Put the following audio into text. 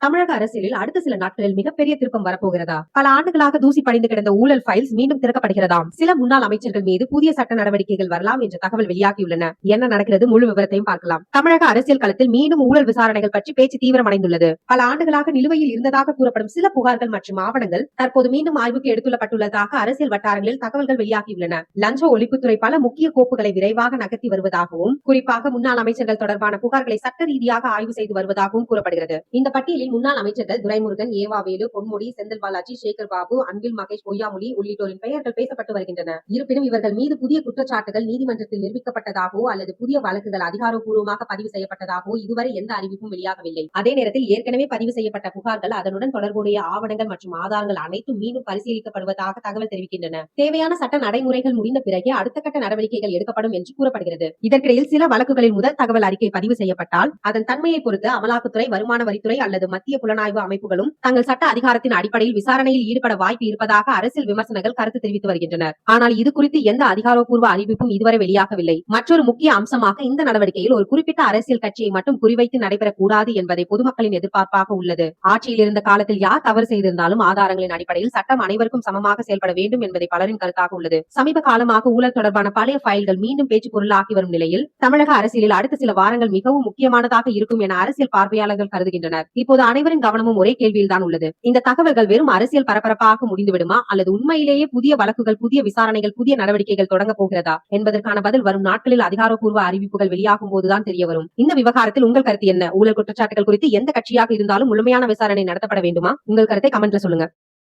தமிழக அரசியலில் அடுத்த சில நாட்களில் மிகப்பெரிய திருப்பம் வரப்போகிறதா? பல ஆண்டுகளாக தூசி படிந்து கிடந்த ஊழல் ஃபைல்ஸ் மீண்டும் திறக்கப்படுகிறதாம். சில முன்னாள் அமைச்சர்கள் மீது புதிய சட்ட நடவடிக்கைகள் வரலாம் என்ற தகவல் வெளியாகியுள்ளன. என்ன நடக்கிறது, முழு விவரத்தையும் பார்க்கலாம். தமிழக அரசியல் களத்தில் மீண்டும் ஊழல் விசாரணைகள் பற்றி பேச்சு தீவிரமடைந்துள்ளது. பல ஆண்டுகளாக நிலுவையில் இருந்ததாக கூறப்படும் சில புகார்கள் மற்றும் ஆவணங்கள் தற்போது மீண்டும் ஆய்வுக்கு எடுத்துள்ளப்பட்டுள்ளதாக அரசியல் வட்டாரங்களில் தகவல்கள் வெளியாகியுள்ளன. லஞ்ச ஒழிப்புத்துறை பல முக்கிய கோப்புகளை விரைவாக நகர்த்தி வருவதாகவும், குறிப்பாக முன்னாள் அமைச்சர்கள் தொடர்பான புகார்களை சட்ட ரீதியாக ஆய்வு செய்து வருவதாகவும் கூறப்படுகிறது. இந்த பட்டியலில் முன்னாள் அமைச்சர்கள் துரைமுருகன், ஏவாவேலு, பொன்முடி, செந்தில் பாலாஜி, சேகர் பாபு, அன்பில் மகேஷ் பொய்யாமொழி உள்ளிட்டோரின் பெயர்கள் பேசப்பட்டு வருகின்றன. இருப்பினும் இவர்கள் மீது புதிய குற்றச்சாட்டுகள் நீதிமன்றத்தில் நிரூபிக்கப்பட்டதாகவோ அல்லது புதிய வழக்குகள் அதிகாரப்பூர்வமாக பதிவு செய்யப்பட்டதாகவோ இதுவரை எந்த அறிவிப்பும் வெளியாகவில்லை. அதே நேரத்தில் ஏற்கனவே பதிவு செய்யப்பட்ட புகார்கள், அதனுடன் தொடர்புடைய ஆவணங்கள் மற்றும் ஆதாரங்கள் அனைத்தும் மீண்டும் பரிசீலிக்கப்படுவதாக தகவல் தெரிவிக்கின்றன. தேவையான சட்ட நடைமுறைகள் முடிந்த பிறகே அடுத்த கட்ட நடவடிக்கைகள் எடுக்கப்படும் என்று கூறப்படுகிறது. இதற்கிடையில் சில வழக்குகளில் முதல் தகவல் அறிக்கை பதிவு செய்யப்பட்டால் அதன் தன்மையை பொறுத்து அமலாக்கத்துறை, வருமான வரித்துறை அல்லது மத்திய புலனாய்வு அமைப்புகளும் தங்கள் சட்ட அதிகாரத்தின் அடிப்படையில் விசாரணையில் ஈடுபட வாய்ப்பு இருப்பதாக அரசியல் விமர்சகர்கள் கருத்து தெரிவித்து வருகின்றனர். ஆனால் இது குறித்து எந்த அதிகாரப்பூர்வ அறிவிப்பும் இதுவரை வெளியாகவில்லை. மற்றொரு முக்கிய அம்சமாக இந்த நடவடிக்கையில் ஒரு குறிப்பிட்ட அரசியல் கட்சியை மட்டும் குறிவைத்து நடைபெறக்கூடாது என்பதை பொதுமக்களின் எதிர்பார்ப்பாக உள்ளது. ஆட்சியில் இருந்த காலத்தில் யார் தவறு செய்திருந்தாலும் ஆதாரங்களின் அடிப்படையில் சட்டம் அனைவருக்கும் சமமாக செயல்பட வேண்டும் என்பதை பலரின் கருத்தாக உள்ளது. சமீப காலமாக ஊழல் தொடர்பான பழைய ஃபைல்கள் மீண்டும் பேச்சு பொருளாகி வரும் நிலையில் தமிழக அரசியலில் அடுத்த சில வாரங்கள் மிகவும் முக்கியமானதாக இருக்கும் என அரசியல் பார்வையாளர்கள் கருதுகின்றனர். இப்போது அனைவரின் கவனமும் ஒரே கேள்வியில் தான் உள்ளது. இந்த தகவல்கள் வெறும் அரசியல் பரபரப்பாக முடிந்துவிடுமா அல்லது உண்மையிலேயே புதிய வழக்குகள், புதிய விசாரணைகள், புதிய நடவடிக்கைகள் தொடங்க போகிறதா என்பதற்கான பதில் வரும் நாட்களில் அதிகாரப்பூர்வ அறிவிப்புகள் வெளியாகும் போதுதான் தெரிய வரும். இந்த விவகாரத்தில் உங்கள் கருத்து என்ன? ஊழல் குற்றச்சாட்டுகள் குறித்து எந்த கட்சியாக இருந்தாலும் முழுமையான விசாரணை நடத்தப்பட வேண்டுமா? உங்கள் கருத்தை கமெண்ட்ல சொல்லுங்க.